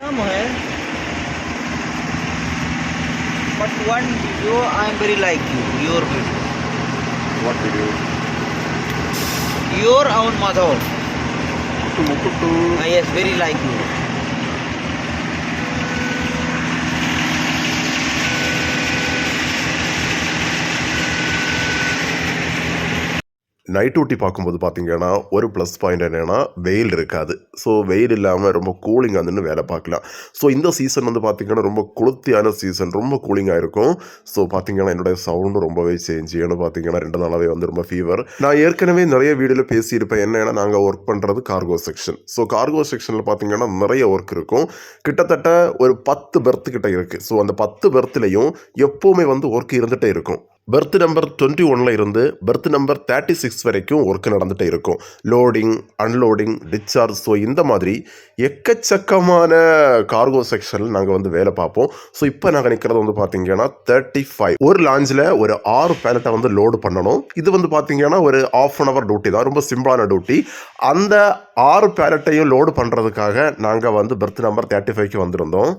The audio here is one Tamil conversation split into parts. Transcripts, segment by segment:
काम है, but one video I am very like your video. What video? Your own mother. Mukuttu. Yes, very like you. Night duty பார்க்கும்போது பார்த்தீங்கன்னா ஒரு ப்ளஸ் பாயிண்ட் என்னென்னா வெயில் இருக்காது. ஸோ வெயில் இல்லாமல் ரொம்ப கூலிங்காக இருந்துன்னு வேலை பார்க்கலாம். ஸோ இந்த சீசன் வந்து பார்த்திங்கன்னா ரொம்ப குளிர்ச்சியான சீசன், ரொம்ப கூலிங்காக இருக்கும். ஸோ பார்த்திங்கன்னா என்னுடைய சவுண்டும் ரொம்பவே சேஞ்ச். ஏன்னு பார்த்தீங்கன்னா 2 நாளாகவே வந்து ரொம்ப ஃபீவர். நான் ஏற்கனவே நிறைய வீடியோவில் பேசியிருப்பேன். என்னென்னா நாங்கள் ஒர்க் பண்ணுறது கார்கோ செக்ஷன். ஸோ கார்கோ செக்ஷனில் பார்த்திங்கன்னா நிறைய ஒர்க் இருக்கும். கிட்டத்தட்ட ஒரு 10 பெர்த்து கிட்ட இருக்குது. ஸோ அந்த 10 பெர்த்துலேயும் எப்போவுமே வந்து ஒர்க் இருந்துகிட்டே இருக்கும். பெர்த் நம்பர் 21 இருந்து பெர்த் நம்பர் 36 வரைக்கும் ஒர்க் நடந்துகிட்டே இருக்கும். Loading, unloading, discharge. ஸோ இந்த மாதிரி எக்கச்சக்கமான கார்கோ செக்ஷனில் நாங்கள் வந்து வேலை பார்ப்போம். ஸோ இப்போ நாங்கள் நிற்கிறது வந்து பார்த்தீங்கன்னா 35. ஒரு லாஞ்சில் ஒரு 6 பேலட்டை வந்து லோடு பண்ணணும். இது வந்து பார்த்தீங்கன்னா ஒரு 1/2 hour டியூட்டி தான், ரொம்ப சிம்பிளான டியூட்டி. அந்த 6 பேலட்டையும் லோடு பண்ணுறதுக்காக நாங்கள் வந்து பெர்த் நம்பர் 35க்கு வந்திருந்தோம்.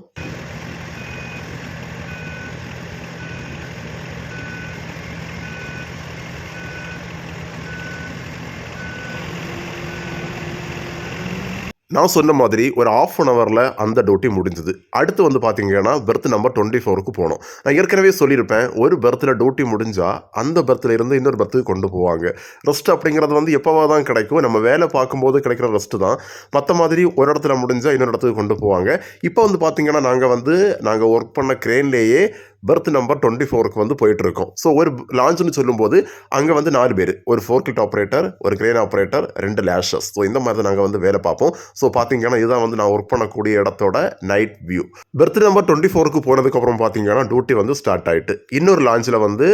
நான் சொன்ன மாதிரி ஒரு 1/2 hourல அந்த டியூட்டி முடிஞ்சது. அடுத்து வந்து பார்த்தீங்கன்னா பெர்த் நம்பர் 24க்கு போனோம். நான் ஏற்கனவே சொல்லியிருப்பேன், ஒரு பெர்த்தில் டியூட்டி முடிஞ்சால் அந்த பெர்த்தில் இருந்து இன்னொரு பெர்த்துக்கு கொண்டு போவாங்க. ரெஸ்ட் அப்படிங்கிறது வந்து எப்போவா தான் கிடைக்கும், நம்ம வேலை பார்க்கும்போது கிடைக்கிற ரெஸ்ட்டு தான். மற்ற மாதிரி ஒரு இடத்துல முடிஞ்சால் இன்னொரு இடத்துக்கு கொண்டு போவாங்க. இப்போ வந்து பார்த்தீங்கன்னா நாங்கள் ஒர்க் பண்ண கிரேன்லேயே பெர்த் நம்பர் 24க்கு வந்து போயிட்டுருக்கோம். ஸோ ஒரு லான்ச்னு சொல்லும்போது அங்கே வந்து 4 பேர், ஒரு ஃபோர்க்லிஃப்ட் ஆப்ரேட்டர், ஒரு கிரேன் ஆப்ரேட்டர், 2 லேஷஸ். ஸோ இந்த மாதிரி தான் நாங்கள் வந்து வேலை பார்ப்போம். ஸோ பார்த்தீங்கன்னா இதுதான் வந்து நான் ஒர்க் பண்ணக்கூடிய இடத்தோட நைட் வியூ. பெர்த் நம்பர் 24க்கு போனதுக்கப்புறம் பார்த்தீங்கன்னா டியூட்டி வந்து ஸ்டார்ட் ஆகிட்டு இன்னொரு லான்ச்சில் வந்து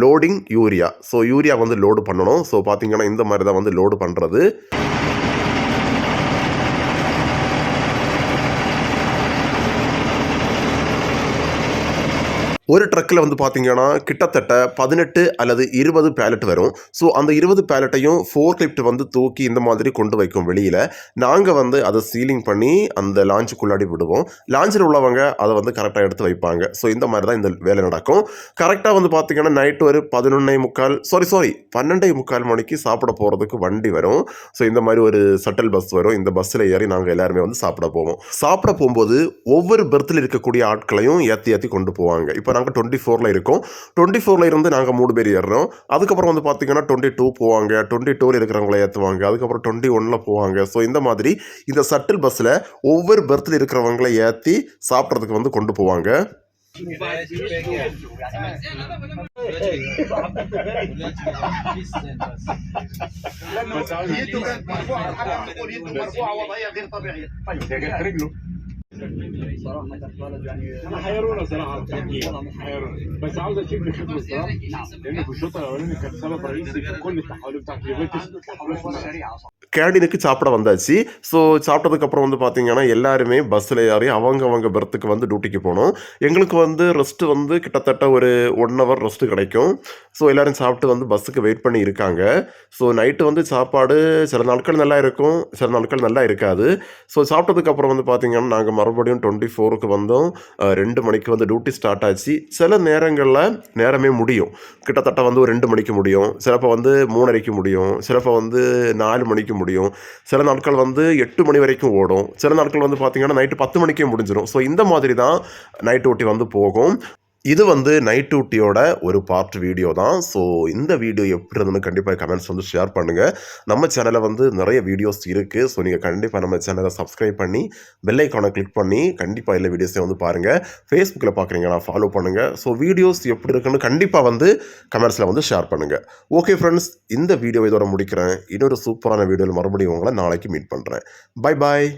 லோடிங் யூரியா. ஸோ யூரியா வந்து லோடு பண்ணணும். ஸோ பார்த்தீங்கன்னா இந்த மாதிரி தான் வந்து லோடு பண்ணுறது. ஒரு ட்ரக்கில் வந்து பார்த்தீங்கன்னா கிட்டத்தட்ட 18 அல்லது 20 பேலட் வரும். ஸோ அந்த 20 பேலட்டையும் ஃபோர்க்லிஃப்ட் வந்து தூக்கி இந்த மாதிரி கொண்டு வைக்கும் வெளியில். நாங்கள் வந்து அதை சீலிங் பண்ணி அந்த லான்ச்சுக்குள்ளாடி விடுவோம். லான்ச்சில் உள்ளவங்க அதை வந்து கரெக்டாக எடுத்து வைப்பாங்க. ஸோ இந்த மாதிரி தான் இந்த வேலை நடக்கும். கரெக்டாக வந்து பார்த்தீங்கன்னா நைட்டு ஒரு 12:45 மணிக்கு சாப்பிட போகிறதுக்கு வண்டி வரும். ஸோ இந்த மாதிரி ஒரு சட்டல் பஸ் வரும். இந்த பஸ்ஸில் ஏறி நாங்கள் எல்லாருமே வந்து சாப்பிட போவோம். சாப்பிட போகும்போது ஒவ்வொரு பெர்த்தில் இருக்கக்கூடிய ஆட்களையும் ஏற்றி கொண்டு போவாங்க. இப்போ நாங்கள் 24ல் இருக்கோம். 24ல் இருந்து நாங்கள் 3 பேர் ஏறுறோம். அதுக்கப்புறம் வந்து பார்த்தீங்கன்னா 22 போவாங்க. 22ல் இருக்கிறவங்கள ஏற்றுவாங்க. அதுக்கப்புறம் 21ல் போவாங்க. ஸோ இந்த மாதிரி இந்த சட்டில் பஸ்ஸில் ஒவ்வொரு பெர்த்தில் இருக்கிறவங்களை ஏற்றி சாப்பிட்றதுக்கு வந்து கொண்டு போவாங்க. صراحة الولد يعني انا حيرونا صراحة حيرونا بس عاوز اشوف لي خدمة صراحة لان في الشوط الاولاني كان سبب رئيسي في كل التحولات بتاعت يوفنتوس கேண்டீனுக்கு சாப்பிட வந்தாச்சு. ஸோ சாப்பிட்டதுக்கப்புறம் வந்து பார்த்தீங்கன்னா எல்லாருமே பஸ்ஸில் ஏறி அவங்க பெர்த்துக்கு வந்து டியூட்டிக்கு போனோம். எங்களுக்கு வந்து ரெஸ்ட்டு வந்து கிட்டத்தட்ட ஒரு 1 hour ரெஸ்ட்டு கிடைக்கும். ஸோ எல்லோரும் சாப்பிட்டு வந்து பஸ்ஸுக்கு வெயிட் பண்ணி இருக்காங்க. ஸோ நைட்டு வந்து சாப்பாடு சில நாட்கள் நல்லா இருக்கும், சில நாட்கள் நல்லா இருக்காது. ஸோ சாப்பிட்டதுக்கப்புறம் வந்து பார்த்தீங்கன்னா நாங்கள் மறுபடியும் 24க்கு வந்தோம். 2 மணிக்கு வந்து டியூட்டி ஸ்டார்ட் ஆச்சு. சில நேரங்களில் நேரமே முடியும். கிட்டத்தட்ட வந்து ஒரு 2 மணிக்கு முடியும், சிலப்போ வந்து 3:30க்கு முடியும், சிலப்போ வந்து 4 மணிக்கு முடியும். சில நாட்கள் வந்து 8 மணி வரைக்கும் ஓடும். சில நாட்கள் வந்து பார்த்தீங்கன்னா நைட்டு 10 மணிக்கே முடிஞ்சிடும். ஸோ இந்த மாதிரி தான் நைட் டியூட்டி வந்து போகும். இது வந்து நைட் டியூட்டியோட ஒரு பார்ட் வீடியோ தான். ஸோ இந்த வீடியோ எப்படி இருந்ததுன்னு கண்டிப்பாக கமெண்ட்ஸ் வந்து ஷேர் பண்ணுங்கள். நம்ம சேனலில் வந்து நிறைய வீடியோஸ் இருக்குது. ஸோ நீங்கள் கண்டிப்பாக நம்ம சேனலை சப்ஸ்கிரைப் பண்ணி பெல் ஐக்கானை கிளிக் பண்ணி கண்டிப்பாக எல்லா வீடியோஸையும் வந்து பாருங்கள். ஃபேஸ்புக்கில் பார்க்குறீங்கன்னா ஃபாலோ பண்ணுங்கள். ஸோ வீடியோஸ் எப்படி இருக்குன்னு கண்டிப்பாக வந்து கமெண்ட்ஸில் வந்து ஷேர் பண்ணுங்கள். ஓகே ஃப்ரெண்ட்ஸ், இந்த வீடியோ இதோட முடிக்கிறேன். இன்னொரு சூப்பரான வீடியோவில் மறுபடியும் உங்களை நாளைக்கு மீட் பண்ணுறேன். Bye bye.